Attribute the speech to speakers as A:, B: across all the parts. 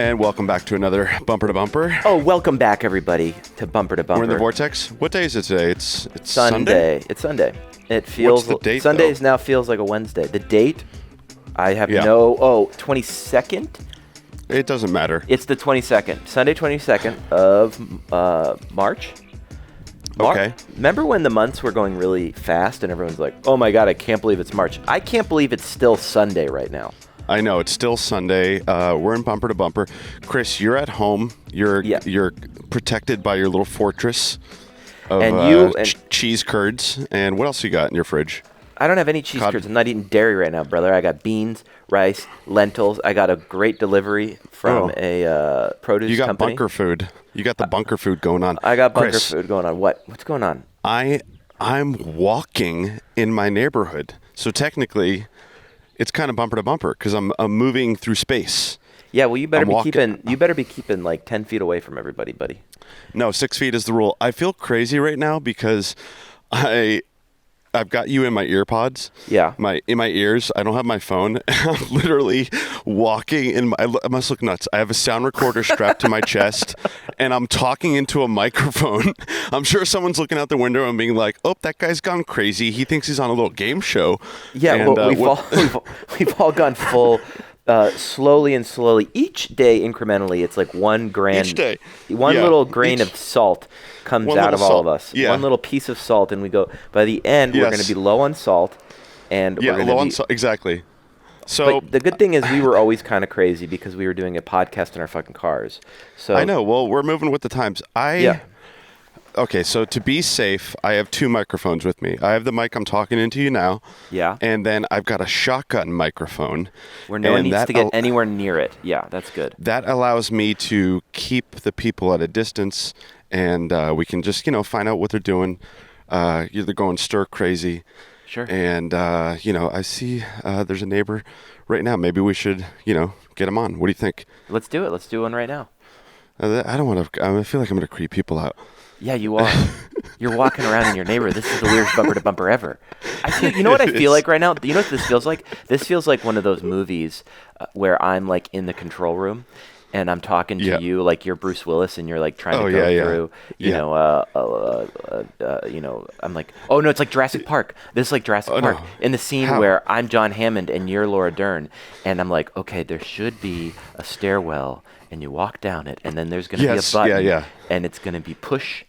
A: And welcome back to another Bumper to Bumper.
B: Oh, welcome back, everybody, to Bumper to Bumper.
A: We're in the Vortex. What day is it today? It's
B: Sunday. It's Sunday. It feels.
A: What's the date,
B: Sundays
A: though?
B: now feels like a Wednesday. The date, I have 22nd?
A: It doesn't matter.
B: It's the 22nd. Sunday, 22nd of March.
A: Okay.
B: Remember when the months were going really fast and everyone's like, oh my God, I can't believe it's March. I can't believe it's still Sunday right now.
A: I know, it's still Sunday. We're in Bumper to Bumper. Chris, you're at home. You're protected by your little fortress of cheese curds. And what else you got in your fridge?
B: I don't have any cheese curds. I'm not eating dairy right now, brother. I got beans, rice, lentils. I got a great delivery from a produce company.
A: You got bunker food. You got the bunker food going on.
B: I got bunker food going on. What's going on?
A: I'm walking in my neighborhood. So technically, it's kind of bumper to bumper because I'm moving through space. Yeah, well, you better be keeping like 10 feet away from everybody, buddy. No, 6 feet is the rule. I feel crazy right now because I've got you in my ear pods.
B: Yeah.
A: In my ears. I don't have my phone. I'm literally walking I must look nuts. I have a sound recorder strapped to my chest and I'm talking into a microphone. I'm sure someone's looking out the window and being like, oh, that guy's gone crazy. He thinks he's on a little game show.
B: Yeah, and, we've all gone full slowly and slowly. Each day incrementally, it's like one little grain of salt comes out of all of us.
A: Yeah.
B: One little piece of salt, and we go, by the end, we're going to be low on salt. And we're
A: low on salt. Exactly. So
B: but the good thing is we were always kind of crazy because we were doing a podcast in our fucking cars. So
A: I know. Well, we're moving with the times. Okay, so to be safe, I have two microphones with me. I have the mic I'm talking into you now.
B: Yeah.
A: And then I've got a shotgun microphone.
B: Where no one needs to get anywhere near it. Yeah, that's good.
A: That allows me to keep the people at a distance, and we can just, find out what they're doing. They're going stir crazy.
B: Sure.
A: And, I see there's a neighbor right now. Maybe we should, get him on. What do you think?
B: Let's do it. Let's do one right now.
A: I don't want to. I feel like I'm going to creep people out.
B: Yeah, you are. You're walking around in your neighborhood. This is the weirdest bumper to bumper ever. You know what I feel like right now? You know what this feels like? This feels like one of those movies where I'm like in the control room and I'm talking to you like you're Bruce Willis and you're like trying to go through, I'm like, oh no, it's like Jurassic Park. This is like Jurassic Park.
A: No.
B: In the scene where I'm John Hammond and you're Laura Dern and I'm like, okay, there should be a stairwell and you walk down it and then there's going to be a button and it's going to be push.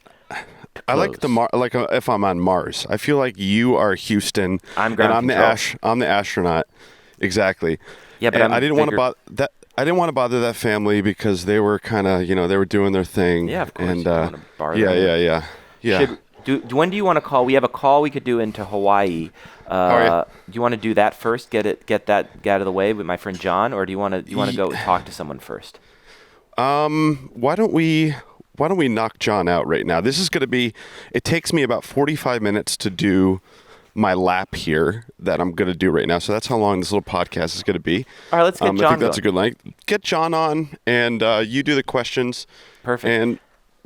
A: I like if I'm on Mars. I feel like you are Houston.
B: I'm ground control.
A: I'm the astronaut. Exactly.
B: Yeah, but
A: I didn't want to bother that. I didn't want to bother that family because they were kind of, they were doing their thing.
B: Yeah, of course.
A: And
B: yeah. When do you want to call? We have a call we could do into Hawaii. Do you want to do that first? Get that out of the way with my friend John, or do you want to go talk to someone first?
A: Why don't we knock John out right now? This is going to be, it takes me about 45 minutes to do my lap here that I'm going to do right now. So that's how long this little podcast is going to be.
B: All right, let's get John
A: I think that's a good length. Get John on and you do the questions.
B: Perfect.
A: And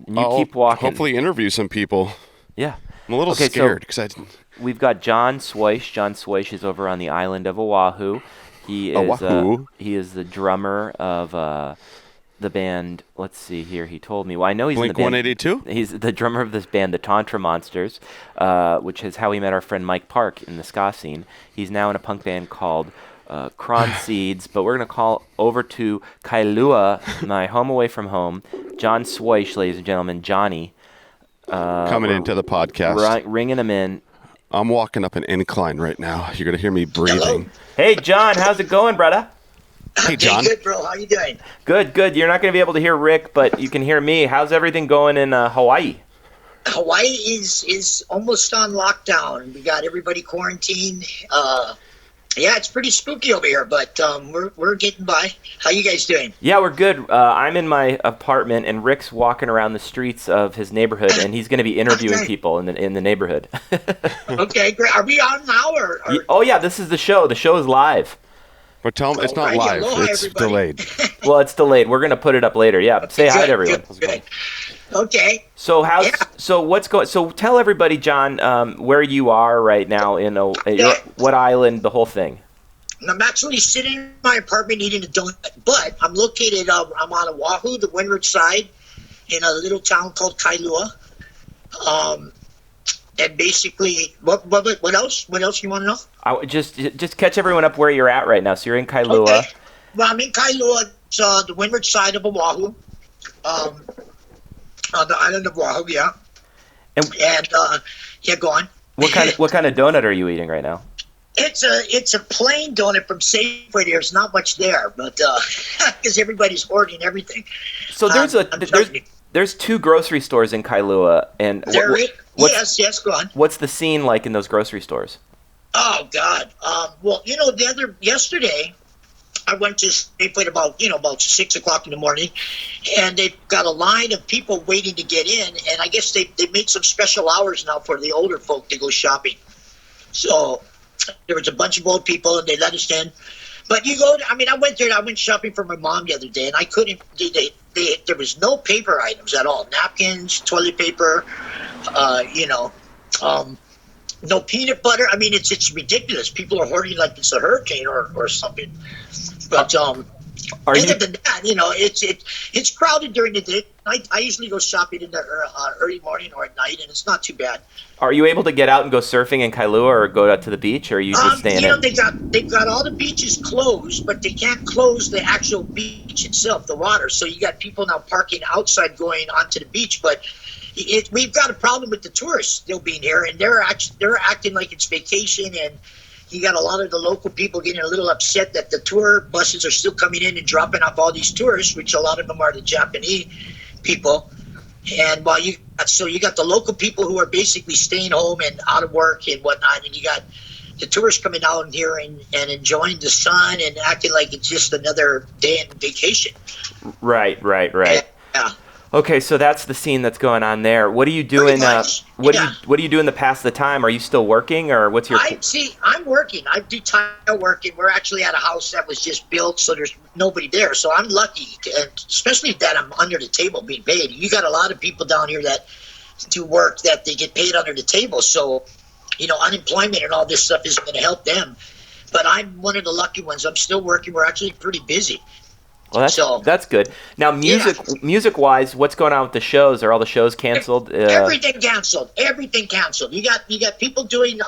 B: you keep walking.
A: Hopefully interview some people.
B: Yeah.
A: I'm a little scared because
B: we've got John Swoish. John Swoish is over on the island of Oahu. He is the drummer of the band, let's see here, he told me. Well, I know he's in the band.
A: Blink-182?
B: He's the drummer of this band, the Tantra Monsters, which is how we met our friend Mike Park in the ska scene. He's now in a punk band called Cron Seeds, but we're going to call over to Kailua, my home away from home. John Swoish, ladies and gentlemen, Johnny.
A: Coming into the podcast.
B: Ringing him in.
A: I'm walking up an incline right now. You're going to hear me breathing.
C: Hello.
B: Hey, John, how's it going, brother?
A: Hey, John.
C: Good, bro. How you doing?
B: Good. You're not going to be able to hear Rick, but you can hear me. How's everything going in Hawaii?
C: Hawaii is almost on lockdown. We got everybody quarantined. It's pretty spooky over here, but we're getting by. How you guys doing?
B: Yeah, we're good. I'm in my apartment, and Rick's walking around the streets of his neighborhood, and he's going to be interviewing people in the neighborhood.
C: Okay, great. Are we on now? Or?
B: Oh, yeah, this is the show. The show is live.
A: But tell them it's not live.
C: Aloha,
A: it's
C: everybody.
A: delayed.
B: Well, it's delayed. We're going to put it up later. Yeah,
C: Okay,
B: say hi to everyone.
C: Good. Okay.
B: So what's going? So tell everybody, John, where you are right now in what island, the whole thing.
C: I'm actually sitting in my apartment eating a donut, but I'm located. I'm on Oahu, the windward side, in a little town called Kailua. And basically, what else? What else you want to know?
B: I just catch everyone up where you're at right now. So you're in Kailua.
C: Okay. Well, I'm in Kailua. It's the windward side of Oahu, on the island of Oahu. Yeah. And yeah, go on.
B: What kind of donut are you eating right now?
C: It's a plain donut from Safeway. There's not much there, but because everybody's hoarding everything.
B: So there's 2 grocery stores in Kailua, and
C: yes, go on.
B: What's the scene like in those grocery stores?
C: Oh God. Well, yesterday I went to Safeway about 6:00 in the morning, and they've got a line of people waiting to get in, and I guess they made some special hours now for the older folk to go shopping. So there was a bunch of old people, and they let us in. But I went shopping for my mom the other day, and I couldn't. There was no paper items at all. Napkins, toilet paper, no peanut butter. I mean, it's ridiculous. People are hoarding like it's a hurricane or something. But other than that, it's crowded during the day. I usually go shopping in the early morning or at night, and it's not too bad.
B: Are you able to get out and go surfing in Kailua or go out to the beach, or are you just staying in?
C: They've got all the beaches closed, but they can't close the actual beach itself, the water. So you got people now parking outside going onto the beach, but we've got a problem with the tourists still being here, and they're acting like it's vacation, and you got a lot of the local people getting a little upset that the tour buses are still coming in and dropping off all these tourists, which a lot of them are the Japanese people. And while you got the local people who are basically staying home and out of work and whatnot, and you got the tourists coming out here and enjoying the sun and acting like it's just another day in vacation.
B: Right.
C: Yeah.
B: Okay, so that's the scene that's going on there. What are you doing? What do you do in the pass of the time? Are you still working, or what's your?
C: I'm working. I do tile work, and we're actually at a house that was just built, so there's nobody there. So I'm lucky, especially that I'm under the table being paid. You got a lot of people down here that do work that they get paid under the table. So, unemployment and all this stuff is going to help them. But I'm one of the lucky ones. I'm still working. We're actually pretty busy.
B: Well, that's good. Now, music-wise, what's going on with the shows? Are all the shows canceled?
C: Everything canceled. You got people doing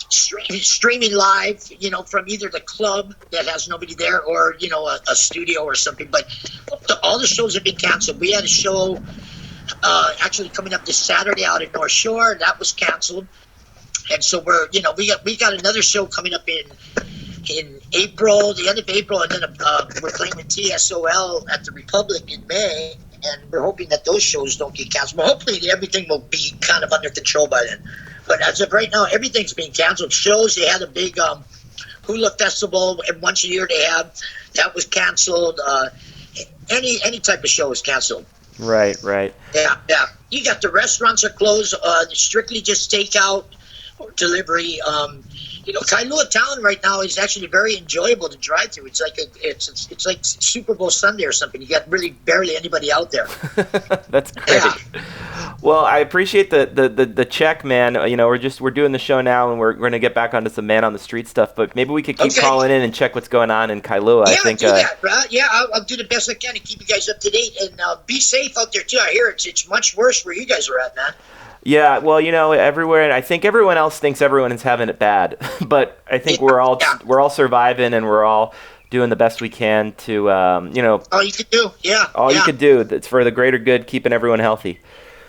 C: streaming live, from either the club that has nobody there or a studio or something. But all the shows have been canceled. We had a show actually coming up this Saturday out at North Shore. That was canceled, and so we got another show coming up in April, the end of April, and then we're playing with TSOL at the Republic in May, and we're hoping that those shows don't get canceled. But hopefully everything will be kind of under control by then. But as of right now, everything's being canceled. Shows, they had a big hula festival, and once a year they have. That was canceled. Any type of show is canceled.
B: Right.
C: Yeah. You got the restaurants are closed, strictly just takeout or delivery. Kailua town right now is actually very enjoyable to drive through. It's like Super Bowl Sunday or something. You got really barely anybody out there.
B: That's great. Yeah. Well, I appreciate the check, man. We're doing the show now, and we're going to get back onto some man on the street stuff. But maybe we could keep calling in and check what's going on in Kailua.
C: Yeah,
B: I think.
C: Do that, bro. Yeah, I'll do the best I can to keep you guys up to date, and be safe out there too. I hear it's much worse where you guys are at, man.
B: Yeah, well, everywhere, and I think everyone else thinks everyone is having it bad, but I think we're all surviving, and we're all doing the best we can to, All
C: you could do, yeah.
B: All you could do. It's for the greater good, keeping everyone healthy.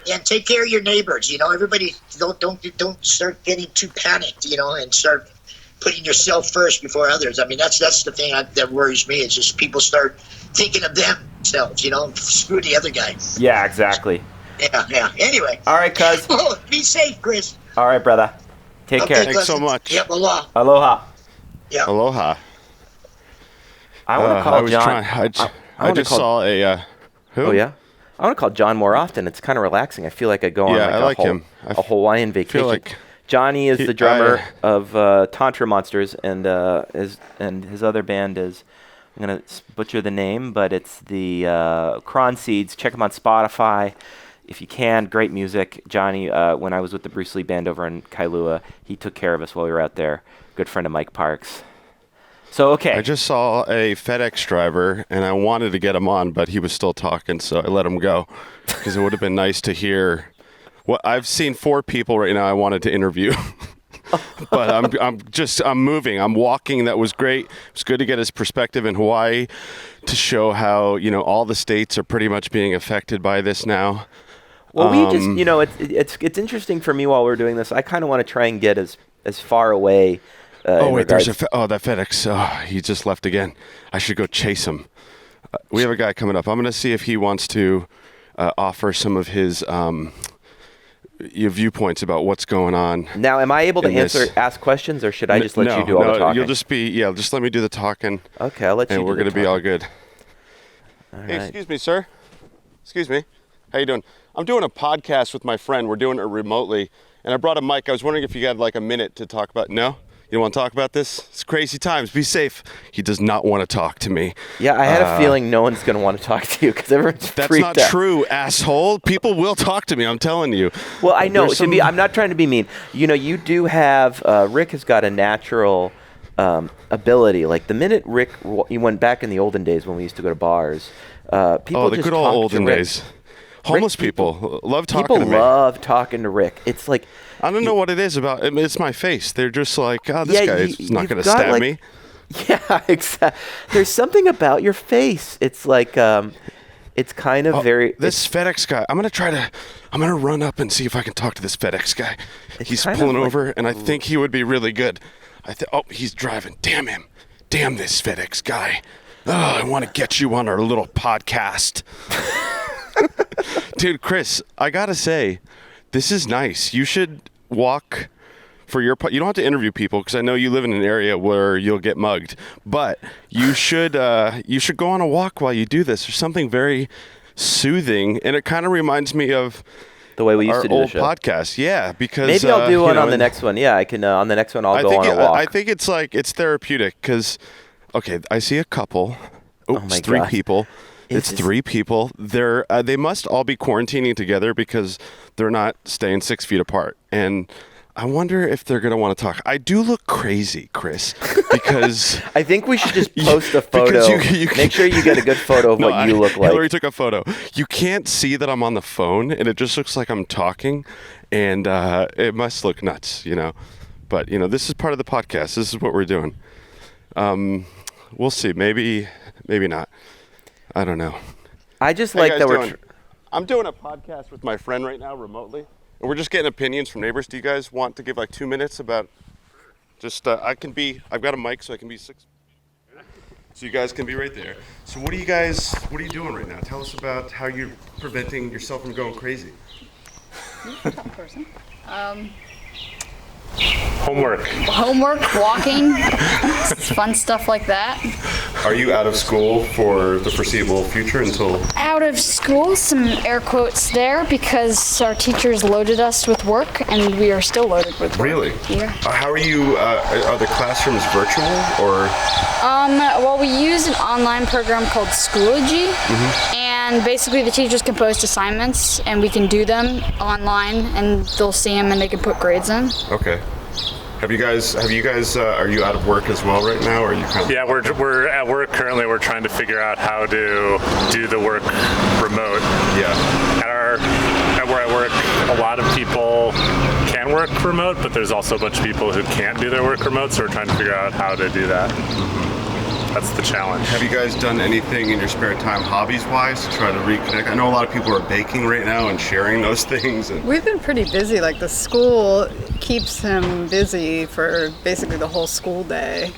C: Yeah, and take care of your neighbors. Everybody don't start getting too panicked, and start putting yourself first before others. I mean, that's the thing that worries me. It's just people start thinking of themselves. Screw the other guy.
B: Yeah, exactly.
C: Yeah. Anyway.
B: All right, cuz.
C: Be safe, Chris.
B: All right, brother. Take care.
A: Thanks so much.
C: Yep, aloha.
B: Aloha.
C: Yeah.
A: Aloha.
B: I want to call John.
A: I just saw a. Who?
B: Oh yeah. I want to call John more often. It's kind of relaxing. I feel like I go on a Hawaiian vacation.
A: Feel like
B: Johnny is the drummer of Tantra Monsters, and his other band is. I'm going to butcher the name, but it's the Cron Seeds. Check them on Spotify if you can. Great music. Johnny, when I was with the Bruce Lee band over in Kailua, he took care of us while we were out there. Good friend of Mike Parks. So, okay.
A: I just saw a FedEx driver, and I wanted to get him on, but he was still talking, so I let him go because it would have been nice to hear. What I've seen 4 people right now I wanted to interview, but I'm moving. I'm walking. That was great. It was good to get his perspective in Hawaii to show how, all the states are pretty much being affected by this now.
B: Well, we just, it's interesting for me while we're doing this. I kind of want to try and get as far away.
A: There's that FedEx. He just left again. I should go chase him. We have a guy coming up. I'm going to see if he wants to offer some of his your viewpoints about what's going on.
B: Now, am I able to ask questions, or should I just let you do all the talking?
A: You'll just let me do the talking.
B: Okay, I'll let you do the talking.
A: And we're going to be all good.
B: All
A: hey,
B: right.
A: Excuse me, sir. Excuse me. How you doing? I'm doing a podcast with my friend. We're doing it remotely, and I brought a mic. I was wondering if you had like a minute to talk about. No? You don't want to talk about this? It's crazy times. Be safe. He does not want to talk to me.
B: Yeah, I had a feeling no one's going to want to talk to you because everyone's freaked out.
A: That's not true, asshole. People will talk to me. I'm telling you.
B: Well, I know. I'm not trying to be mean. You do have Rick has got a natural ability. Like the minute Rick, you went back in the olden days when we used to go to bars. People
A: the good old olden days. Homeless people love talking to me.
B: People love talking to Rick. It's like
A: I don't know what it is about. It's my face. They're just like, this guy is not going to stab me.
B: Yeah, exactly. There's something about your face. It's like it's kind of very.
A: This FedEx guy. I'm gonna run up and see if I can talk to this FedEx guy. He's pulling over, and I think he would be really good. He's driving. Damn him. Damn this FedEx guy. Oh, I want to get you on our little podcast. Dude, Chris, I gotta say, this is nice. You should walk for your. You don't have to interview people because I know you live in an area where you'll get mugged. But you should go on a walk while you do this. There's something very soothing, and it kind of reminds me of
B: the way we used
A: our
B: to do
A: old
B: the show.
A: Podcast. Yeah, because
B: maybe I'll do one on the next one. Yeah, I can. On the next one, I'll go on a walk.
A: I think it's therapeutic because, okay, I see a couple. Oops, 3 people. It's 3 people. They must all be quarantining together because they're not staying 6 feet apart. And I wonder if they're going to want to talk. I do look crazy, Chris, because
B: I think we should just post a photo. Make sure you get a good photo of what you look like.
A: Hillary took a photo. You can't see that I'm on the phone, and it just looks like I'm talking, and it must look nuts, But, this is part of the podcast. This is what we're doing. We'll see. Maybe not. I don't know.
B: I just like that
A: I'm doing a podcast with my friend right now remotely, and we're just getting opinions from neighbors. Do you guys want to give like 2 minutes about I've got a mic so I can be 6. So you guys can be right there. So what are you doing right now? Tell us about how you're preventing yourself from going crazy.
D: You're a tough person.
E: Homework, walking, fun stuff like that.
A: Are you out of school for the foreseeable future until?
D: Out of school, some air quotes there, because our teachers loaded us with work, and we are still loaded with work.
A: Really?
D: Yeah.
A: How are you? Are the classrooms virtual or?
D: Well, we use an online program called Schoology, and basically the teachers can post assignments, and we can do them online, and they'll see them, and they can put grades in.
A: Okay. Have you guys? Are you out of work as well right now, or are you kind of?
E: Yeah, we're at work currently. We're trying to figure out how to do the work remote.
A: Yeah.
E: At where I work, a lot of people can work remote, but there's also a bunch of people who can't do their work remote. So we're trying to figure out how to do that. That's the challenge.
A: Have you guys done anything in your spare time, hobbies-wise, to try to reconnect? I know a lot of people are baking right now and sharing those things.
F: We've been pretty busy. Like the school keeps him busy for basically the whole school day.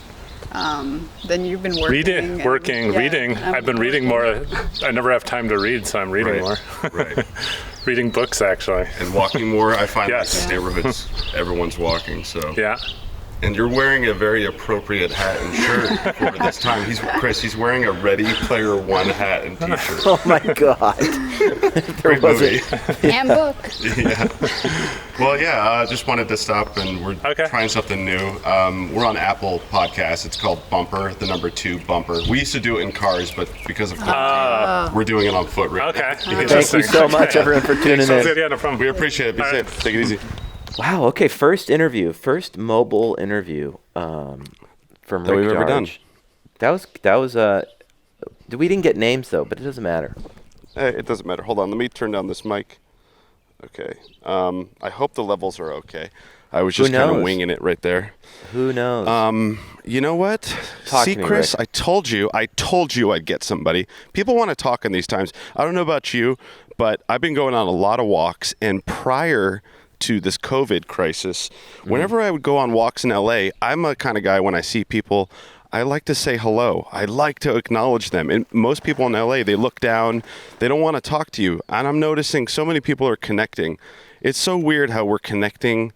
F: Then you've been working.
E: Reading. I've been reading more. I never have time to read, so I'm reading more. Right. Reading books, actually.
A: And walking more. I find like in neighborhoods, everyone's walking. So.
E: Yeah.
A: And you're wearing a very appropriate hat and shirt for this time. He's wearing a Ready Player One hat and t-shirt.
B: Oh my God.
A: Great movie.
D: And book.
A: Yeah. Well, yeah, just wanted to stop, and we're trying something new. We're on Apple Podcasts. It's called Bumper, the number 2 Bumper. We used to do it in cars, but because of quarantine, we're doing it on foot right now.
B: Thank you so much, everyone, for tuning in.
E: Yeah, no problem.
A: We appreciate it. Be safe. Take it easy.
B: Wow. Okay. First mobile interview from Rick
A: we've ever done.
B: That was we didn't get names though, but it doesn't matter.
A: It doesn't matter. Hold on, let me turn down this mic. Okay. I hope the levels are okay. I was just kind of winging it right there.
B: Who knows?
A: You know what?
B: See,
A: Chris,
B: Rick.
A: I told you I'd get somebody. People want to talk in these times. I don't know about you, but I've been going on a lot of walks, and prior to this COVID crisis, whenever I would go on walks in LA, I'm a kind of guy when I see people, I like to say hello. I like to acknowledge them. And most people in LA, they look down. They don't want to talk to you. And I'm noticing so many people are connecting. It's so weird how we're connecting,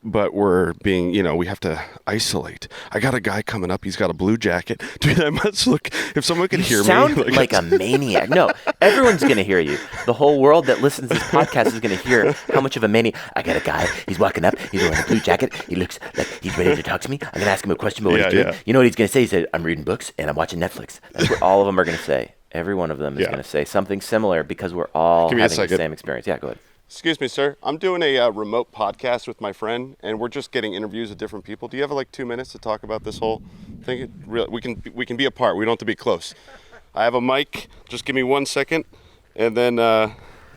A: but we're being, we have to isolate. I got a guy coming up. He's got a blue jacket. Dude, I must look. If someone could hear me.
B: You sound like a maniac. No, everyone's going to hear you. The whole world that listens to this podcast is going to hear how much of a maniac. I got a guy. He's walking up. He's wearing a blue jacket. He looks like he's ready to talk to me. I'm going to ask him a question about what he's doing.
A: Yeah.
B: You know what he's going to say? He said, I'm reading books and I'm watching Netflix. That's what all of them are going to say. Every one of them is going to say something similar because we're all having the same experience. Yeah, go ahead.
A: Excuse me, sir. I'm doing a remote podcast with my friend, and we're just getting interviews of different people. Do you have like 2 minutes to talk about this whole thing? We can be apart. We don't have to be close. I have a mic. Just give me 1 second, and then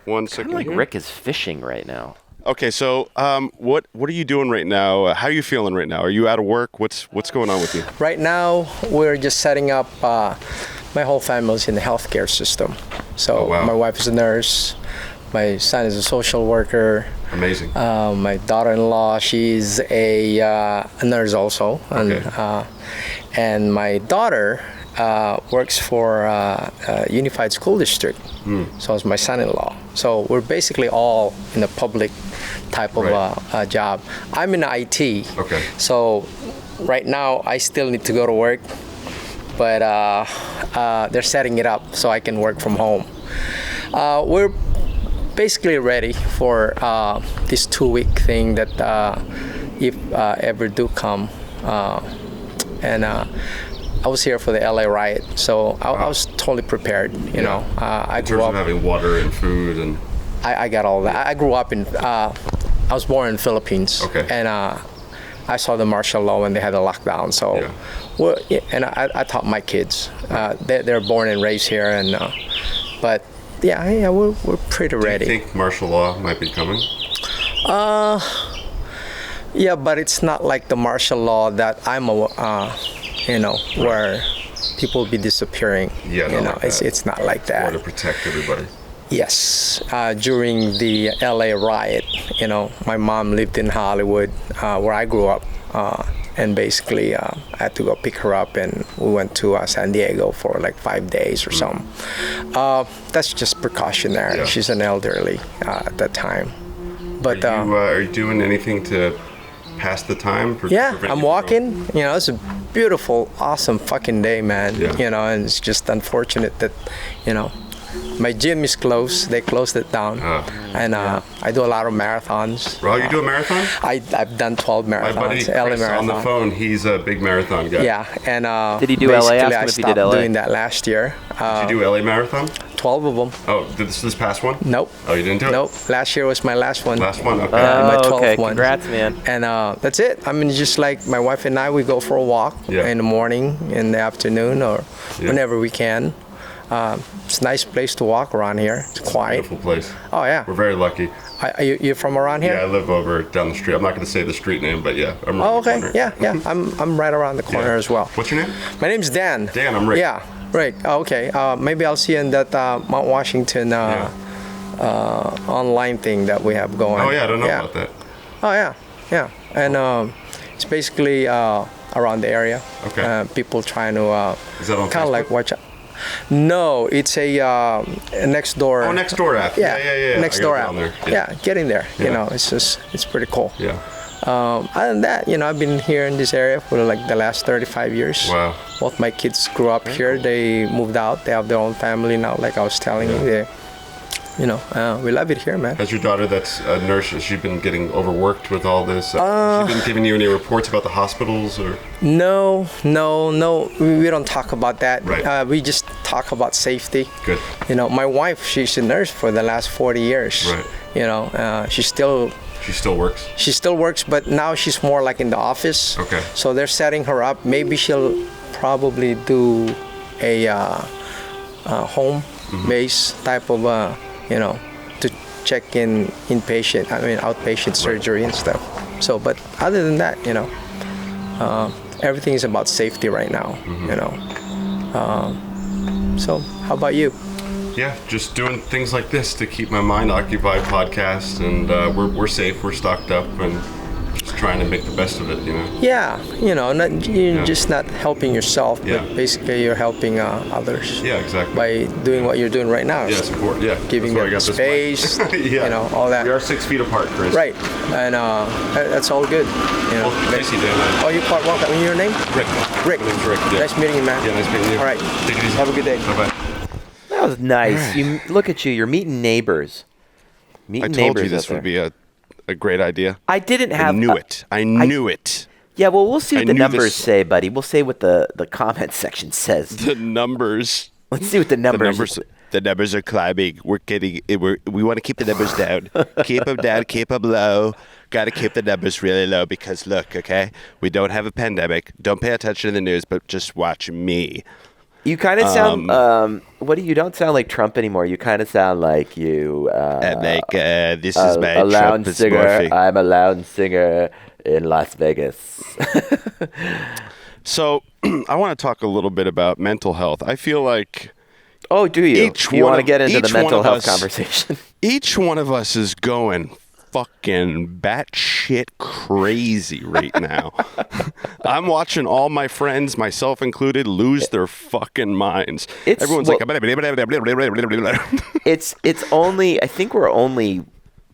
A: 1 second.
B: Like Rick is fishing right now.
A: Okay, so what are you doing right now? How are you feeling right now? Are you out of work? What's going on with you?
G: Right now, we're just setting up. My whole family's in the healthcare system. So my wife is a nurse. My son is a social worker.
A: Amazing.
G: My daughter-in-law, she's a nurse also.
A: Okay.
G: And my daughter works for a unified school district. So is my son-in-law. So we're basically all in a public type of job. I'm in IT.
A: Okay.
G: So right now, I still need to go to work. But they're setting it up so I can work from home. We're basically ready for this 2-week thing that if ever do come. And I was here for the LA riot, so I was totally prepared. You know, I grew up
A: having water and food and.
G: I got all that. I grew up in. I was born in the Philippines.
A: Okay.
G: And I saw the martial law when they had the lockdown. So, and I taught my kids. They're born and raised here, and but. Yeah, we're pretty ready.
A: Do you think martial law might be coming?
G: Yeah, but it's not like the martial law that I'm where people will be disappearing.
A: Yeah,
G: it's not like that.
A: To protect everybody.
G: Yes, during the LA riot, my mom lived in Hollywood, where I grew up. And basically, I had to go pick her up, and we went to San Diego for like 5 days or something. That's just precautionary. Yeah. She's an elderly at that time. But
A: are you doing anything to pass the time?
G: I'm walking. It's a beautiful, awesome fucking day, man.
A: Yeah.
G: And it's just unfortunate that, my gym is closed. They closed it down. And I do a lot of marathons.
A: Well, you do a marathon?
G: I've done 12 marathons.
A: My buddy Chris on the phone, he's a big marathon guy.
G: Yeah, and
B: did he do LA? Ask him if he did LA.
G: I stopped doing that last year.
A: Did you do LA marathon?
G: 12 of them.
A: Oh, this past one?
G: Nope.
A: Oh, you didn't do it?
G: Nope. Last year was my last one.
A: Last one, okay.
G: My 12th one.
B: Congrats, man.
G: And that's it. I mean, just like my wife and I, we go for a walk in the morning, in the afternoon, or whenever we can. It's a nice place to walk around here. It's quiet.
A: Beautiful place.
G: Oh, yeah.
A: We're very lucky.
G: You're from around here?
A: Yeah, I live over down the street. I'm not going to say the street name, but yeah. I'm right
G: okay. Yeah. I'm right around the corner as well.
A: What's your name?
G: My name's Dan.
A: Dan, I'm Rick.
G: Yeah, Rick. Okay. Maybe I'll see you in that Mount Washington online thing that we have going.
A: Oh, yeah. I don't know about that.
G: Oh, yeah. And it's basically around the area.
A: Okay.
G: People trying to
A: is that on
G: kind of like watch out. No, it's a next door.
A: Oh, next door app. Yeah.
G: Next door app. Yeah, get in there.
A: Yeah.
G: It's pretty cool.
A: Yeah.
G: Other than that, I've been here in this area for like the last 35 years.
A: Wow.
G: Both my kids grew up here. They moved out. They have their own family now. Like I was telling you, we love it here, man.
A: Has your daughter that's a nurse, has she been getting overworked with all this? Has she been giving you any reports about the hospitals? Or?
G: No. We don't talk about that.
A: Right.
G: We just talk about safety.
A: Good.
G: My wife, she's a nurse for the last 40 years.
A: Right.
G: She still
A: works? She
G: still works, but now she's more like in the office.
A: Okay.
G: So they're setting her up. Maybe she'll probably do a home-based type of, to check in outpatient surgery and stuff. So, but other than that, everything is about safety right now, So, how about you?
A: Yeah, just doing things like this to keep my mind occupied, podcast, and we're safe, we're stocked up, and just trying to make the best of it,
G: Yeah, just not helping yourself, but basically you're helping others.
A: Yeah, exactly.
G: By doing what you're doing right now.
A: Yeah, support. Yeah,
G: giving them space. All that.
A: We are 6 feet apart, Chris.
G: Right, and that's all good.
A: Well, nice to meet you,
G: Oh, you part welcome. Your name?
A: Rick.
G: Rick.
A: My name's Rick. Yeah.
G: Nice meeting you, man.
A: Yeah, nice meeting you.
G: All right.
A: Take it easy.
G: Have a good day.
A: Bye-bye.
B: That was nice. Right. You look at you. You're meeting neighbors.
A: I told you this would be a great idea.
B: I didn't have.
A: I knew it.
B: Yeah, well, we'll see what the numbers say, buddy. We'll see what the comment section says.
A: The numbers.
B: Let's see what the numbers.
A: The numbers are climbing. We want to keep the numbers down. Keep them down. Keep them low. Got to keep the numbers really low because look, okay, we don't have a pandemic. Don't pay attention to the news, but just watch me.
B: You kind of sound. You don't sound like Trump anymore. You kind of sound like you.
A: This is my Trump
B: singer. I'm a loud singer in Las Vegas.
A: So, I want to talk a little bit about mental health. I feel like.
B: Oh, do you? You want to get into the mental health conversation?
A: Each one of us is going fucking batshit crazy right now. I'm watching all my friends, myself included, lose their fucking minds. Everyone's like,
B: it's only. I think we're only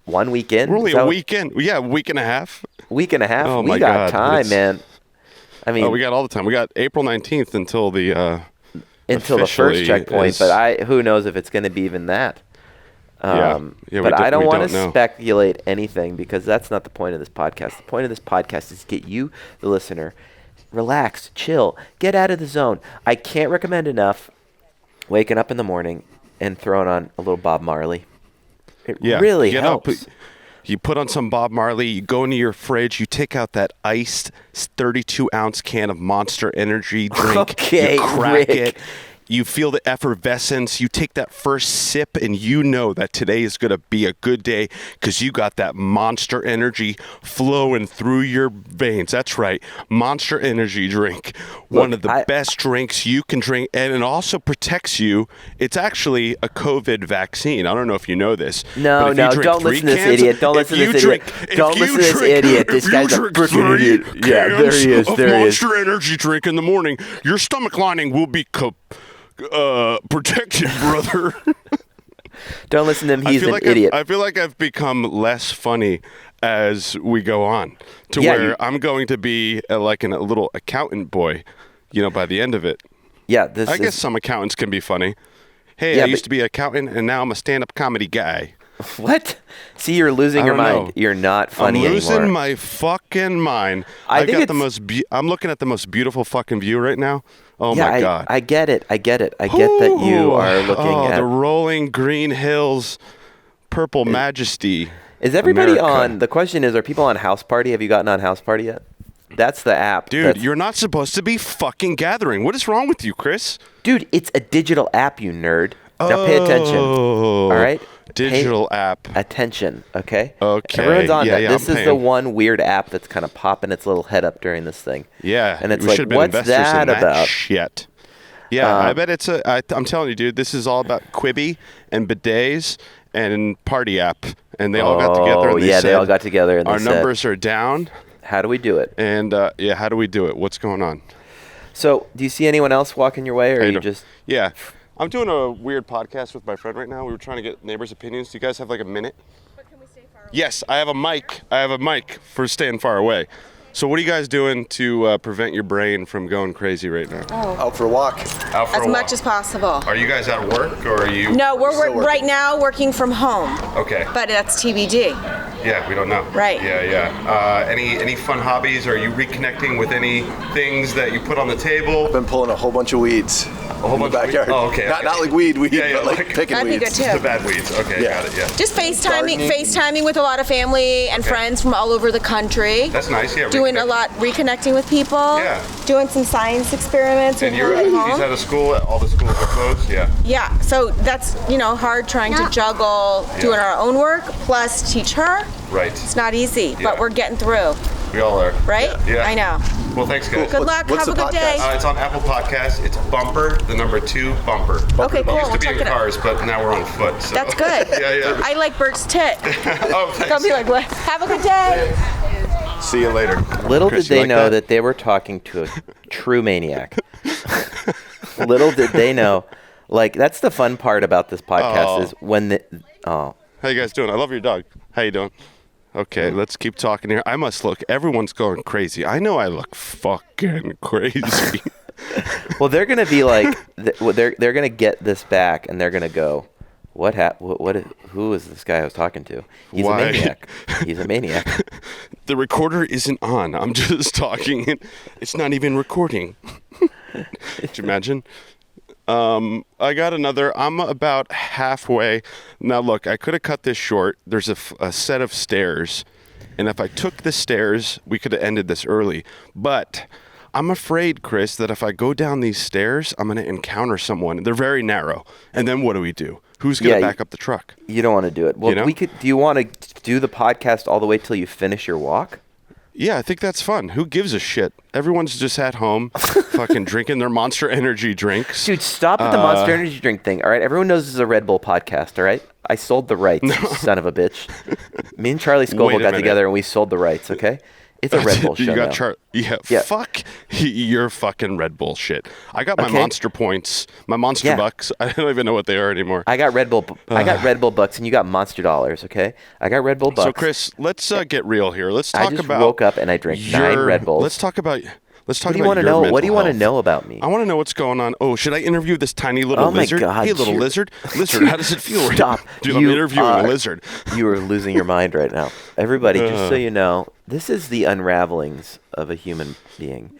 B: 1 week in.
A: We're only a week in. Yeah, a week and a half.
B: Week and a half.
A: Oh
B: we got time, man. I mean,
A: we got all the time. We got April 19th until the
B: first checkpoint. But who knows if it's going to be even that. But I don't want to speculate anything because that's not the point of this podcast. The point of this podcast is to get you, the listener, relaxed, chill, get out of the zone. I can't recommend enough waking up in the morning and throwing on a little Bob Marley. It really helps.
A: You put on some Bob Marley, you go into your fridge, you take out that iced 32-ounce can of Monster Energy drink,
B: okay,
A: you crack
B: Rick.
A: it. You feel the effervescence. You take that first sip, and you know that today is going to be a good day because you got that Monster Energy flowing through your veins. That's right. Monster Energy drink. One of the best drinks you can drink, and it also protects you. It's actually a COVID vaccine. I don't know if you know this.
B: No, don't listen to this idiot. Don't listen to this idiot. Don't listen to this idiot. This guy's a freaking idiot. Yeah, there he is. There he is.
A: Monster Energy drink in the morning. Your stomach lining will be protected, brother.
B: Don't listen to him. He's an idiot.
A: I feel like I've become less funny as we go on to where I'm going to be like a little accountant boy, by the end of it.
B: Yeah,
A: I guess some accountants can be funny. Hey, I used to be an accountant, and now I'm a stand-up comedy guy.
B: What? See, you're losing your mind.
A: Know.
B: You're not funny
A: anymore. I'm losing
B: anymore.
A: my fucking mind. I'm looking at the most beautiful fucking view right now. Oh my God.
B: I get it. I get that you are looking at
A: the rolling green hills, purple majesty.
B: Is everybody
A: America.
B: on? The question is, are people on House Party? Have you gotten on House Party yet? That's the app.
A: Dude, you're not supposed to be fucking gathering. What is wrong with you, Chris?
B: Dude, it's a digital app, you nerd. Now pay attention. All right?
A: Digital app.
B: Attention, okay?
A: Okay.
B: Everyone's on that.
A: Yeah,
B: this is the one weird app that's kind of popping its little head up during this thing.
A: Yeah.
B: And it's like, what's that about?
A: Shit. Yeah, I bet it's I'm telling you, dude, this is all about Quibi and bidets and party app. And they all got together and
B: they all got together and
A: our numbers are down.
B: How do we do it?
A: And how do we do it? What's going on?
B: So, do you see anyone else walking your way, or you just?
A: Yeah, I'm doing a weird podcast with my friend right now. We were trying to get neighbors' opinions. Do you guys have like a minute?
H: But can we stay far away?
A: Yes, I have a mic. For staying far away. So what are you guys doing to prevent your brain from going crazy right now?
I: Out for a walk.
H: As much as possible.
A: Are you guys at work or are you?
H: No, we're right now working from home.
A: Okay.
H: But that's TBD.
A: Yeah, we don't know.
H: Right.
A: Yeah. Any fun hobbies? Are you reconnecting with any things that you put on the table?
I: I've been pulling a whole bunch of weeds.
A: A whole bunch
I: backyard.
A: Of weeds? Oh, okay.
I: Not like weed, but like picking
H: That'd be
I: weeds.
H: good too.
A: The bad weeds. Okay, got it. Yeah.
H: Just FaceTiming with a lot of family and friends from all over the country.
A: That's nice. Yeah.
H: Doing a lot, reconnecting with people.
A: Yeah.
H: Doing some science experiments.
A: And
H: at home.
A: he's out of school. All the schools are closed. Yeah.
H: Yeah. So that's hard trying to juggle doing our own work plus teach her.
A: Right.
H: It's not easy, but we're getting through.
A: We all are.
H: Right?
A: Yeah.
H: I know.
A: Well, thanks, guys.
H: Good luck.
I: What's
H: Have a
I: the
H: good day.
A: It's on Apple Podcasts. It's Bumper, the number 2 Bumper.
H: Okay, cool.
A: It used
H: We'll
A: to be
H: check
A: in
H: it out.
A: cars, but now we're on foot. So.
H: That's good.
A: Yeah.
H: I like Bert's tit.
A: Oh, thanks.
H: Don't be like, what? Have a good day.
I: See you later.
B: Little
A: Chris,
B: did
A: you
B: they
A: like
B: know
A: that?
B: that they were talking to a true maniac. Little did they know. Like, that's the fun part about this podcast is when the... Oh.
A: How you guys doing? I love your dog. How you doing? Okay, let's keep talking here. I must look. Everyone's going crazy. I know I look fucking crazy.
B: Well, they're going to be like... They're going to get this back, and they're going to go... Who is this guy I was talking to? He's
A: Why?
B: a maniac. He's a maniac.
A: The recorder isn't on. I'm just talking. It's not even recording. Could you imagine? I got another. I'm about halfway. Now, look, I could have cut this short. There's a set of stairs. And if I took the stairs, we could have ended this early. But I'm afraid, Chris, that if I go down these stairs, I'm going to encounter someone. They're very narrow. And then what do we do? Who's going to back up the truck?
B: You don't want to do it. Well,
A: You know?
B: we could. Do you want to do the podcast all the way till you finish your walk?
A: Yeah, I think that's fun. Who gives a shit? Everyone's just at home, fucking drinking their Monster Energy drinks.
B: Dude, stop with the Monster Energy drink thing, all right? Everyone knows this is a Red Bull podcast, all right? I sold the rights, you son of a bitch. Me and Charlie Scoble
A: Wait a
B: got
A: minute.
B: together and we sold the rights, okay? It's a Red Bull show
A: You got
B: now.
A: Yeah, fuck your fucking Red Bull shit. I got my
B: Okay.
A: Monster points, my Monster Bucks. I don't even know what they are anymore.
B: I got Red Bull Bucks and you got Monster Dollars, okay? I got Red Bull Bucks.
A: So, Chris, let's get real here. Let's talk
B: I just
A: about.
B: woke up and I drank 9 Red Bulls.
A: Let's talk about. Let's talk
B: What do you
A: about
B: want to
A: your
B: know?
A: mental
B: What do you want to
A: health.
B: know about me?
A: I want to know what's going on. Oh, should I interview this tiny little
B: Oh my
A: lizard?
B: God,
A: Hey, little
B: you're-
A: lizard. Lizard, how does it feel? right
B: Stop.
A: now? Dude, I'm interviewing a lizard.
B: You are losing your mind right now. Everybody, just so you know, this is the unravelings of a human being.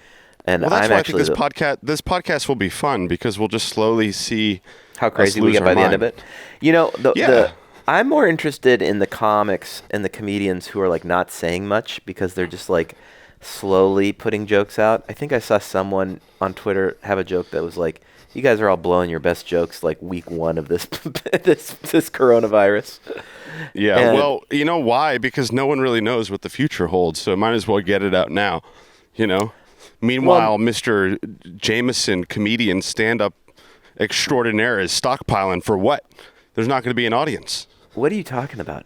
B: And
A: Well, that's
B: I'm
A: why I
B: actually
A: think this podcast will be fun because we'll just slowly see
B: how
A: us
B: crazy we
A: lose
B: get
A: our
B: by the end
A: mind.
B: of it. You know,
A: Yeah.
B: I'm more interested in the comics and the comedians who are like not saying much because they're just like slowly putting jokes out. I think I saw someone on Twitter have a joke that was like, "You guys are all blowing your best jokes like week 1 of this this coronavirus."
A: Yeah,
B: And-
A: well, you know why? Because no one really knows what the future holds, so might as well get it out now, you know? Meanwhile, Mr. Jameson, comedian, stand-up extraordinaire, is stockpiling for what? There's not going to be an audience.
B: What are you talking about?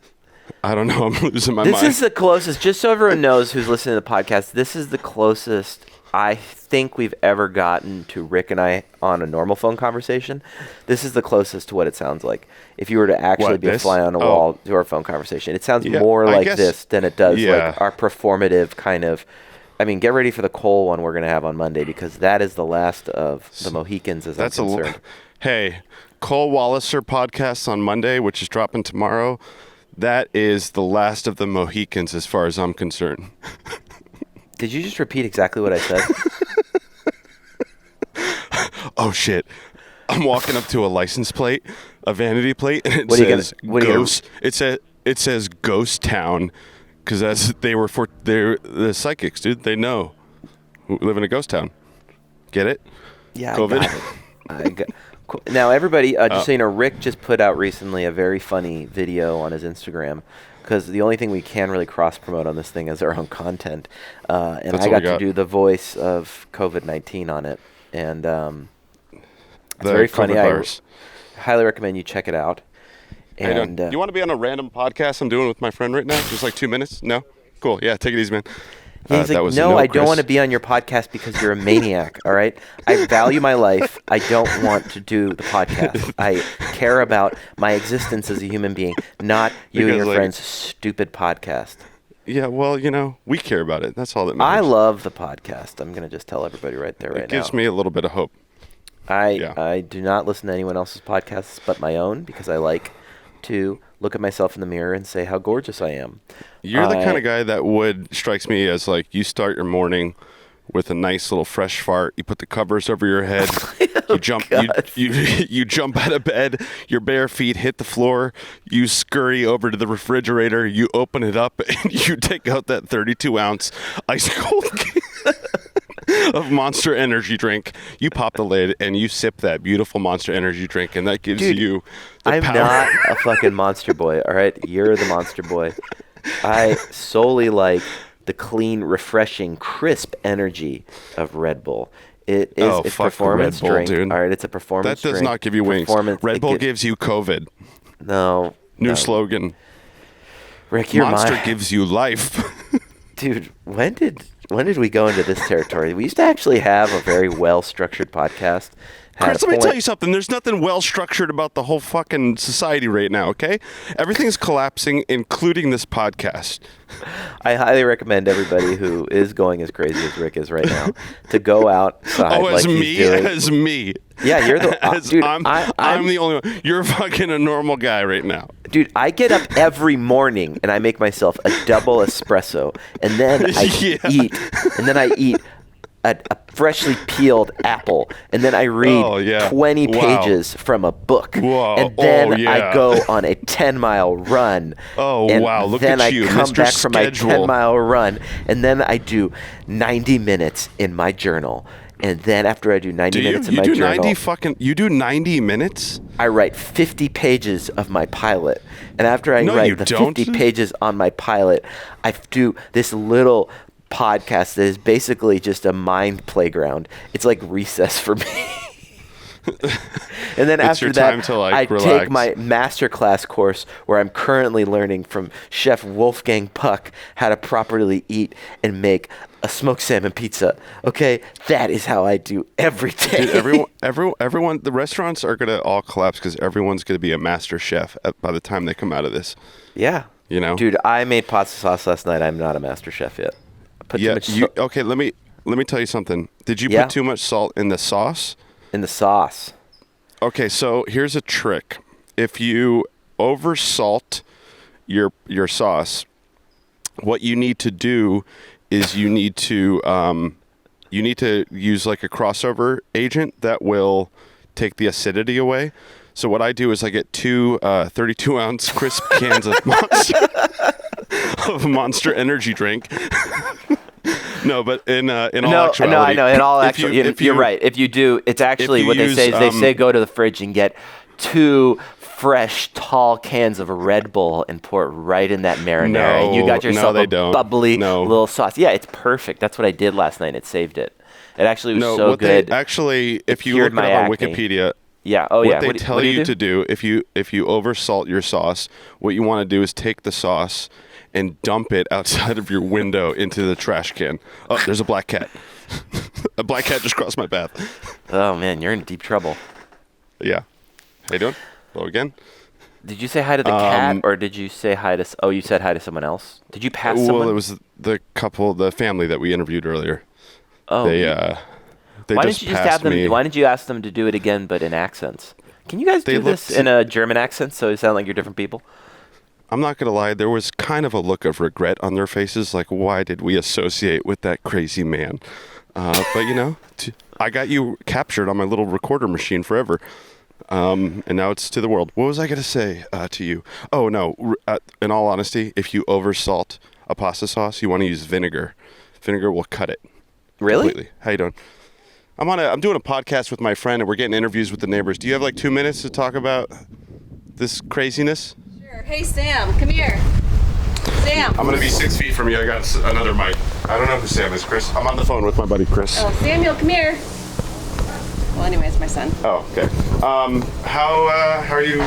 A: I don't know. I'm losing my
B: This
A: mind.
B: is the closest, just so everyone knows who's listening to the podcast, this is the closest I think we've ever gotten to Rick and I on a normal phone conversation. This is the closest to what it sounds like. If you were to actually
A: What,
B: be a
A: this?
B: fly on a
A: Oh.
B: wall to our phone conversation, it sounds
A: Yeah,
B: more
A: I
B: like
A: guess-
B: this than it does
A: yeah.
B: like our performative kind of. I mean, get ready for the Cole one we're going to have on Monday because that is the last of the Mohicans as
A: That's
B: I'm concerned.
A: Hey, Cole Walliser podcast on Monday, which is dropping tomorrow. That is the last of the Mohicans as far as I'm concerned.
B: Did you just repeat exactly what I said?
A: Oh shit! I'm walking up to a license plate, a vanity plate, and it
B: What are you
A: says
B: gonna- what are you gonna-
A: Ghost. It says Ghost Town, because they're the psychics, dude. They know we live in a ghost town. Get it?
B: Yeah,
A: COVID.
B: I got it. Cool. Now, everybody, just so you know, Rick just put out recently a very funny video on his Instagram because the only thing we can really cross-promote on this thing is our own content. And
A: That's
B: I
A: all
B: got
A: we
B: to
A: got.
B: do the voice of COVID-19 on it. And it's
A: The
B: very funny.
A: COVID
B: I
A: virus.
B: highly recommend you check it out.
A: Hey, do
B: And
A: you want to be on a random podcast I'm doing with my friend right now? Just like 2 minutes? No? Cool. Yeah, take it easy, man.
B: he's
A: that
B: like,
A: was a
B: no, I don't
A: Chris.
B: want to be on your podcast because you're a maniac, all right? I value my life. I don't want to do the podcast. I care about my existence as a human being, not you and
A: Because,
B: your
A: like-
B: friend's stupid podcast.
A: Yeah, well, we care about it. That's all that
B: I
A: matters.
B: love the podcast. I'm going to just tell everybody right there, right
A: It gives
B: now.
A: me a little bit of hope.
B: I do not listen to anyone else's podcasts but my own because I like to look at myself in the mirror and say how gorgeous I am.
A: You're the kind of guy that strikes me as like you start your morning with a nice little fresh fart. You put the covers over your head. You jump. You jump out of bed. Your bare feet hit the floor. You scurry over to the refrigerator. You open it up and you take out that 32-ounce ice cold of Monster Energy drink. You pop the lid and you sip that beautiful Monster Energy drink, and that gives you the
B: I'm
A: power.
B: not a fucking Monster Boy, all right? You're the Monster Boy. I solely like the clean, refreshing, crisp energy of Red Bull. It is a performance
A: Red Bull,
B: drink.
A: dude.
B: All right, it's a performance
A: That does
B: drink.
A: not give you wings. Red Bull gives you COVID.
B: No.
A: New slogan.
B: Rick, you're
A: Monster gives you life.
B: Dude, when did we go into this territory? We used to actually have a very well-structured podcast.
A: Chris, let me tell you something. There's nothing well-structured about the whole fucking society right now, okay? Everything's collapsing, including this podcast.
B: I highly recommend everybody who is going as crazy as Rick is right now to go outside like he's doing.
A: As me.
B: Yeah, you're the... dude,
A: I'm the only one. You're fucking a normal guy right now.
B: Dude, I get up every morning and I make myself a double espresso, and then I eat, and then I eat a freshly peeled apple, and then I read 20 pages from a book, and then I go on a 10-mile run.
A: Look at you,
B: then I come
A: Mr.
B: back from my
A: Schedule.
B: 10-mile run, and then I do 90 minutes in my journal. And then after I do 90 minutes in my journal...
A: You do 90 minutes?
B: I write 50 pages of my pilot. And after I write the 50 pages on my pilot, I do this little podcast that is basically just a mind playground. It's like recess for me. And then after that, I take my masterclass course where I'm currently learning from Chef Wolfgang Puck how to properly eat and make a smoked salmon pizza. Okay, that is how I do every day.
A: Dude, everyone, the restaurants are gonna all collapse because everyone's gonna be a master chef by the time they come out of this.
B: Yeah,
A: you know,
B: dude, I made pasta sauce last night. I'm not a master chef yet.
A: Okay, let me tell you something. Did you put too much salt in the sauce?
B: In the sauce.
A: Okay, so here's a trick. If you oversalt your sauce, what you need to do is you need to use like a crossover agent that will take the acidity away. So what I do is I get two 32-ounce crisp cans of Monster Energy drink. No, but in all actuality,
B: I know. In all actuality, you're right. If you do, it's actually what they say is they say go to the fridge and get 2 fresh, tall cans of Red Bull and pour it right in that marinara, and you got yourself a bubbly little sauce. Yeah, it's perfect. That's what I did last night. It saved it. It actually was so good.
A: If you look it up on Wikipedia, what they tell you to do if you oversalt your sauce, what you want to do is take the sauce and dump it outside of your window into the trash can. Oh, there's a black cat. A black cat just crossed my path.
B: Oh, man, you're in deep trouble.
A: Yeah. How you doing? Hello again.
B: Did you say hi to the cat, or did you say hi to... Oh, you said hi to someone else? Did you pass someone?
A: Well, it was the family that we interviewed earlier.
B: Oh.
A: Why didn't you
B: ask them to do it again, but in accents? Can you guys do this in a German accent so you sound like you're different people?
A: I'm not going to lie. There was kind of a look of regret on their faces. Like, why did we associate with that crazy man? But, you know, I got you captured on my little recorder machine forever. And now it's to the world. What was I going to say to you? Oh, no. In all honesty, if you oversalt a pasta sauce, you want to use vinegar. Vinegar will cut it.
B: Really?
A: Completely. How you doing? I'm doing a podcast with my friend, and we're getting interviews with the neighbors. Do you have like 2 minutes to talk about this craziness?
H: Sure. Hey, Sam, come here. Sam.
A: I'm going to be 6 feet from you. I got another mic. I don't know who Sam is, Chris. I'm on the phone with my buddy, Chris.
H: Oh, Samuel, come here. Well, anyways, my son.
A: Oh, okay. How are you?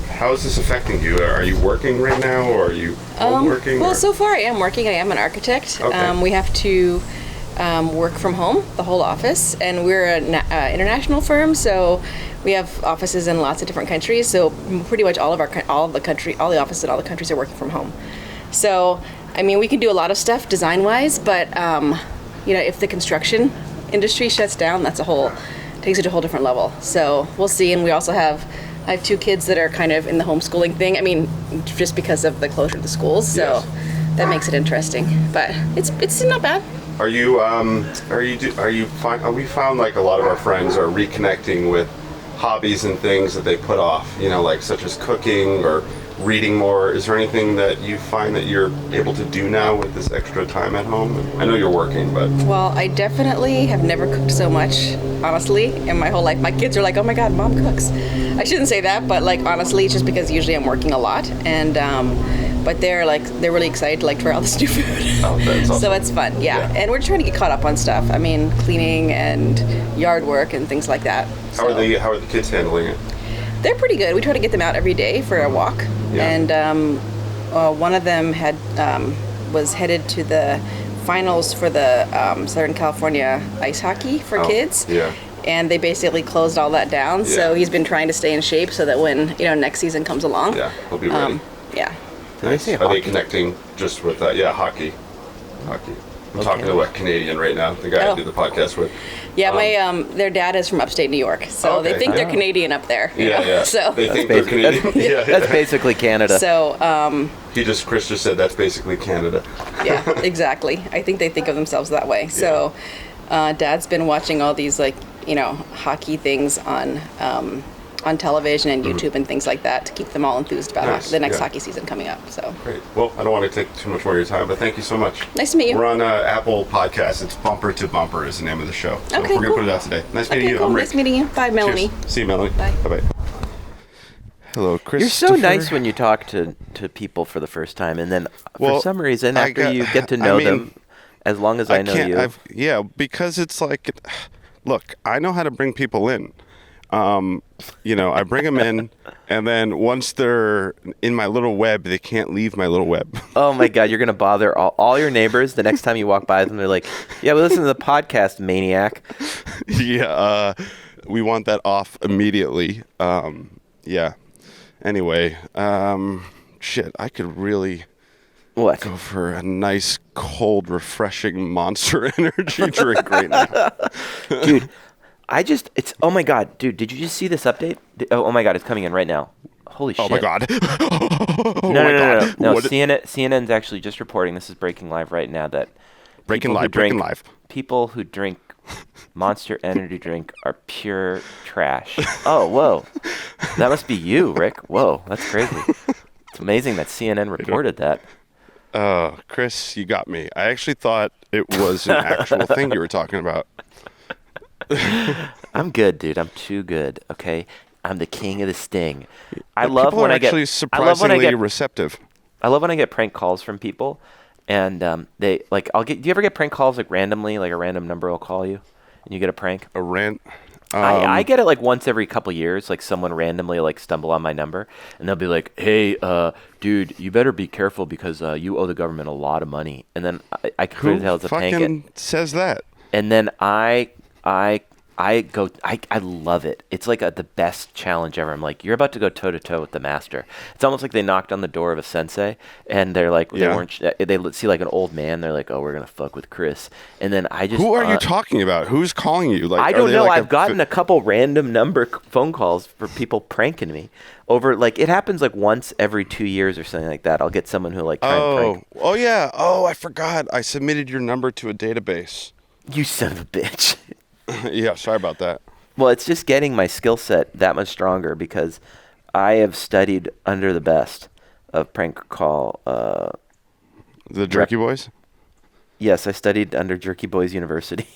A: How is this affecting you? Are you working right now, or are you home working?
H: Well, so far I am working. I am an architect. Okay. We have to work from home, the whole office, and we're an international firm, so we have offices in lots of different countries. So pretty much all the offices in all the countries are working from home. So I mean, we can do a lot of stuff design-wise, but if the construction industry shuts down, takes it to a whole different level. So we'll see. And I have 2 kids that are kind of in the homeschooling thing. I mean, just because of the closure of the schools, so that makes it interesting. But it's not bad.
A: We found like a lot of our friends are reconnecting with hobbies and things that they put off, like such as cooking or reading more. Is there anything that you find that you're able to do now with this extra time at home? I know you're working, but...
H: Well, I definitely have never cooked so much, honestly, in my whole life. My kids are like, oh my God, Mom cooks. I shouldn't say that, but like, honestly, it's just because usually I'm working a lot, and but they're really excited to like try all this new food.
A: Oh, that's awesome.
H: So it's fun, yeah. And we're trying to get caught up on stuff. I mean, cleaning and yard work and things like that.
A: How are the kids handling it?
H: They're pretty good. We try to get them out every day for a walk. Yeah. And one of them was headed to the finals for the Southern California ice hockey for kids.
A: Yeah.
H: And they basically closed all that down. Yeah. So he's been trying to stay in shape so that when next season comes along,
A: he'll be ready.
H: Yeah.
A: Nice. Are they connecting just with that? Yeah, hockey. I'm talking to a Canadian right now, the guy I do the podcast with.
H: Yeah, their dad is from upstate New York, so they think they're Canadian up there.
A: Yeah.
H: So
A: they think they're Canadian.
B: That's basically Canada.
H: So
A: Chris just said that's basically Canada.
H: Yeah, exactly. I think they think of themselves that way. So Dad's been watching all these hockey things on television and YouTube and things like that to keep them all enthused about the next hockey season coming up. So
A: great. Well, I don't want to take too much more of your time, but thank you so much.
H: Nice to meet you.
A: We're on Apple Podcasts. It's Bumper to Bumper is the name of the show. So we're gonna put it out today. Nice meeting you.
H: Cool.
A: I'm Rick.
H: Nice meeting you. Bye, Melanie.
A: Cheers. See you, Melanie.
H: Bye.
A: Bye. Hello, Chris.
B: You're so nice when you talk to people for the first time, and then for some reason after you get to know them, as long as I know you.
A: Because it's like, look, I know how to bring people in. I bring them in, and then once they're in my little web, they can't leave my little web.
B: Oh my God, you're gonna bother all your neighbors the next time you walk by them. They're like, "Yeah, we listen to the podcast, maniac."
A: Yeah, we want that off immediately. Yeah. Anyway, I could really go for a nice, cold, refreshing Monster Energy drink right now,
B: dude. Oh my God, dude, did you just see this update? Oh my God, it's coming in right now. Holy shit.
A: Oh my God.
B: No, CNN's actually just reporting, this is breaking live right now, that
A: breaking live.
B: People who drink Monster Energy drink are pure trash. Oh, whoa. That must be you, Rick. Whoa, that's crazy. It's amazing that CNN reported that.
A: Chris, you got me. I actually thought it was an actual thing you were talking about.
B: I'm good, dude. I'm too good. Okay, I'm the king of the sting. I love when I get
A: surprisingly receptive.
B: I love when I get prank calls from people, and they like. Do you ever get prank calls like randomly, like a random number will call you, and you get a prank? I get it like once every couple years, like someone randomly like stumble on my number, and they'll be like, "Hey, dude, you better be careful because you owe the government a lot of money." And then I can clearly tell it's a prank.
A: Who fucking says that?
B: And then I love it. It's like the best challenge ever. I'm like, you're about to go toe to toe with the master. It's almost like they knocked on the door of a sensei, and they're like, they see like an old man. They're like, oh, we're gonna fuck with Chris. And then I just,
A: who are you talking about? Who's calling you? Like,
B: I don't know. I've gotten a couple random phone calls for people pranking me over. Like, it happens like once every 2 years or something like that. I'll get someone who like try and prank.
A: Oh yeah. Oh, I forgot. I submitted your number to a database.
B: You son of a bitch.
A: Yeah, sorry about that.
B: Well, it's just getting my skill set that much stronger because I have studied under the best of prank call.
A: The Jerky Boys?
B: Yes, I studied under Jerky Boys University.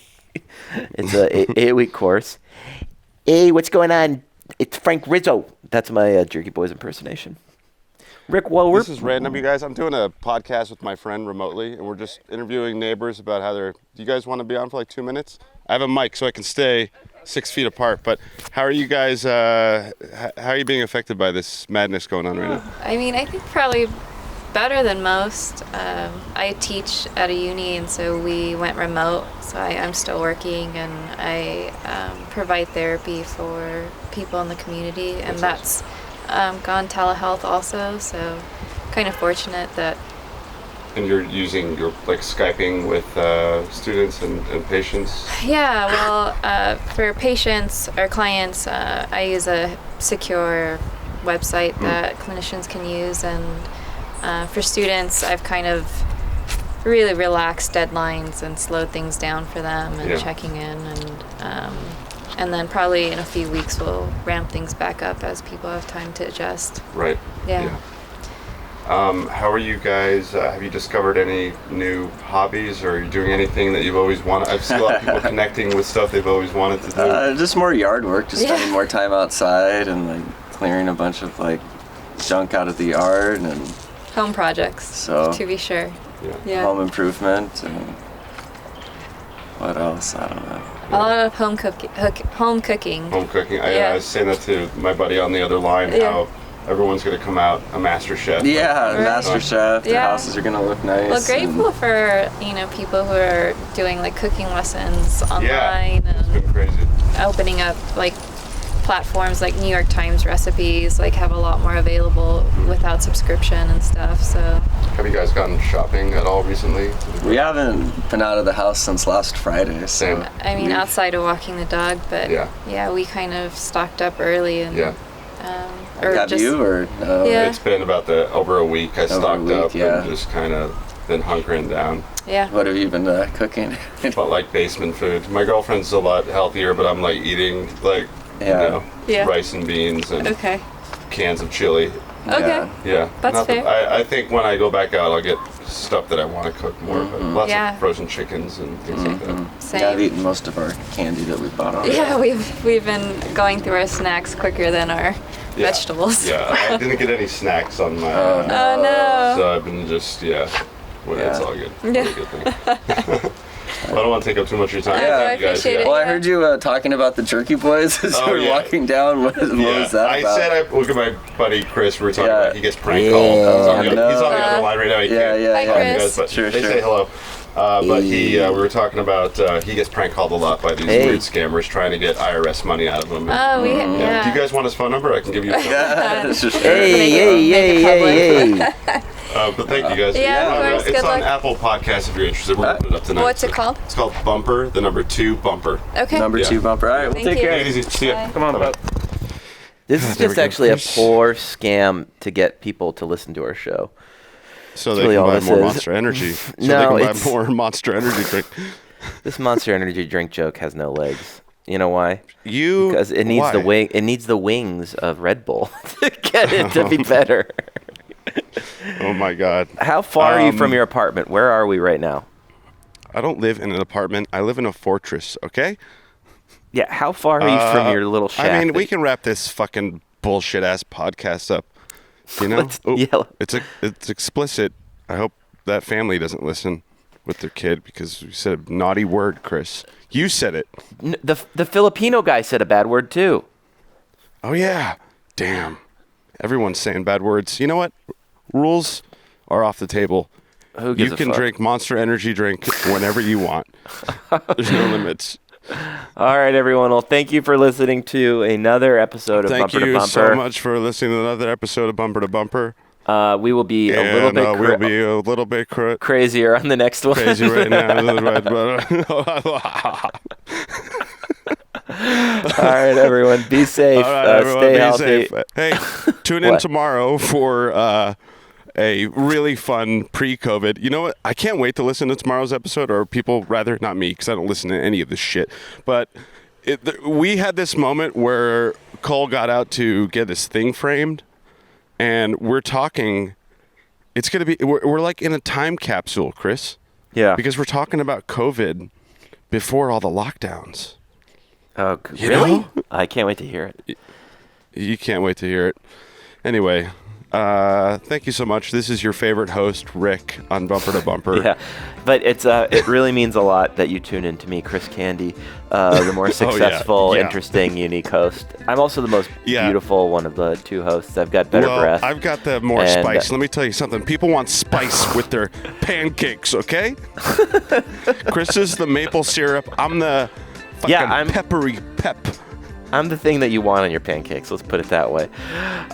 B: It's a 8-week course. Hey, what's going on? It's Frank Rizzo. That's my Jerky Boys impersonation. Rick,
A: this is random, you guys. I'm doing a podcast with my friend remotely, and we're just interviewing neighbors about how they're... Do you guys want to be on for like 2 minutes? I have a mic so I can stay 6 feet apart, but how are you guys, how are you being affected by this madness going on right now?
J: I mean, I think probably better than most. I teach at a uni, and so we went remote, so I'm still working, and I provide therapy for people in the community, and that's gone telehealth also, so kind of fortunate that.
A: And you're like Skyping with students and patients?
J: Yeah, well, for patients or clients, I use a secure website that clinicians can use, and for students, I've kind of really relaxed deadlines and slowed things down for them and
A: Yeah.
J: checking in, and then probably in a few weeks we'll ramp things back up as people have time to adjust.
A: Right.
J: Yeah.
A: How are you guys? Have you discovered any new hobbies, or are you doing anything that you've always wanted? I've seen a lot of people connecting with stuff they've always wanted to do.
K: Just more yard work, just spending more time outside and like clearing a bunch of like junk out of the yard and
J: Home projects,
K: So-
J: to be sure. Yeah.
K: home improvement and what else? I don't know.
J: A lot of home cooking.
A: Home cooking. I was saying that to my buddy on the other line, how everyone's going to come out a master chef.
K: Yeah, Master Chef. Their
J: Yeah.
K: houses are gonna look nice.
J: Well, grateful for people who are doing like cooking lessons online and
A: It's been crazy.
J: opening up like platforms like New York Times recipes, like have a lot more available without subscription and stuff. So
A: Have you guys gone shopping at all recently?
K: We haven't been out of the house since last Friday. So
J: I mean, outside of walking the dog, but we kind of stocked up early and
K: Have you or no?
J: Yeah.
A: It's been about over a week. I stocked up
K: yeah.
A: and just kind of been hunkering down.
J: Yeah.
K: What have you been cooking?
A: But like basement food. My girlfriend's a lot healthier, but I'm like eating like rice and beans and cans of chili.
J: Okay.
A: Yeah.
J: That's
A: Not
J: fair.
A: I think when I go back out, I'll get stuff that I want to cook more. But lots of frozen chickens and things like that.
J: Same.
K: Yeah, I've eaten most of our candy that we bought on.
J: Yeah, we've been going through our snacks quicker than our vegetables.
A: Yeah, I didn't get any snacks on my.
J: Oh, no.
A: So I've been just it's all good.
J: Yeah.
A: Really good thing. Well, I don't want to take up too much of your time.
J: I appreciate it.
K: Well, I heard you talking about the Jerky Boys as we were walking down. What was that about?
A: I said I look at my buddy Chris. We were talking about he gets prank called. He's on the other line right now. He can't
J: Hi, Chris.
A: but
K: Sure,
A: they say hello. But we were talking about he gets prank called a lot by these weird scammers trying to get IRS money out of him.
J: Oh,
A: Do you guys want his phone number? I can give you his phone number.
K: Hey.
A: But thank you guys.
J: Yeah, of course.
A: It's
J: Good
A: on
J: luck.
A: Apple Podcasts if you're interested. We're opening it up tonight.
J: What's it called?
A: It's called Bumper, the number 2 Bumper.
J: Okay.
K: Number 2 bumper. All right, we'll
J: Thank
K: take
J: you.
K: care.
A: Take it easy. See ya.
K: Come on, bud.
B: This is just actually a poor scam to get people to listen to our show.
A: So
B: That's
A: they
B: really
A: can
B: all
A: buy
B: this
A: more
B: is.
A: Monster Energy. So
B: No,
A: they can
B: it's-
A: buy more Monster Energy drink.
B: This Monster Energy drink joke has no legs. You know why?
A: You
B: Because it needs the wing. It needs the wings of Red Bull to get it to be better.
A: Oh my God.
B: How far are you from your apartment? Where are we right now?
A: I don't live in an apartment. I live in a fortress, okay?
B: Yeah, how far are you from your little shack?
A: I mean, we can wrap this fucking bullshit ass podcast up. You know?
B: Let's yell.
A: It's explicit. I hope that family doesn't listen with their kid because you said a naughty word, Chris. You said it.
B: The Filipino guy said a bad word too.
A: Oh yeah. Damn. Everyone's saying bad words. You know what? Rules are off the table.
B: Who gives
A: You
B: a
A: can
B: fuck?
A: drink Monster Energy drink whenever you want. There's no limits.
B: All right, everyone. Well, thank you for listening to another episode of
A: Thank
B: Bumper to
A: you
B: Bumper.
A: so much for listening to another episode of Bumper to Bumper.
B: We will be a little bit
A: we'll be a little bit
B: crazier on the next one.
A: crazy right now.
B: All right, everyone. Be safe.
A: All right, everyone,
B: stay
A: be
B: healthy.
A: safe. Hey, tune in tomorrow for a really fun pre-COVID. You know what? I can't wait to listen to tomorrow's episode, or people rather, not me, because I don't listen to any of this shit. But we had this moment where Cole got out to get his thing framed, and we're talking. It's gonna be. We're like in a time capsule, Chris.
B: Yeah.
A: Because we're talking about COVID before all the lockdowns.
B: Oh,
A: You
B: really?
A: know?
B: I can't wait to hear it.
A: You can't wait to hear it. Anyway, thank you so much. This is your favorite host, Rick, on Bumper to Bumper.
B: Yeah, but it really means a lot that you tune in to me, Chris Candy, the more successful, interesting, unique host. I'm also the most beautiful one of the two hosts. I've got better breath.
A: I've got the more spice. Let me tell you something. People want spice with their pancakes, okay? Chris is the maple syrup. I'm the fucking peppery pep.
B: I'm the thing that you want on your pancakes. Let's put it that way.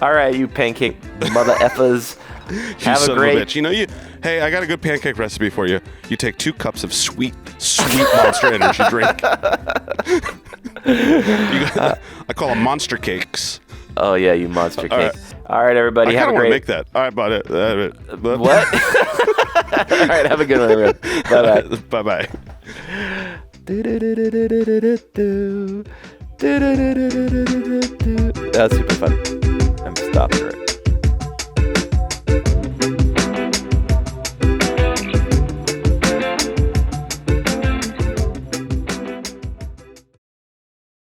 B: All right, you pancake mother effers. Have a great.
A: Of a bitch. You know, hey, I got a good pancake recipe for you. You take 2 cups of sweet Monster Energy drink. I call them monster cakes.
B: Oh yeah, you monster cake. All right, everybody.
A: I
B: have a
A: want
B: great.
A: to make that. All right, bought it.
B: What? right, have a good one, everyone. Bye-bye.
A: Bye-bye.
B: That was super fun. I'm stopping it.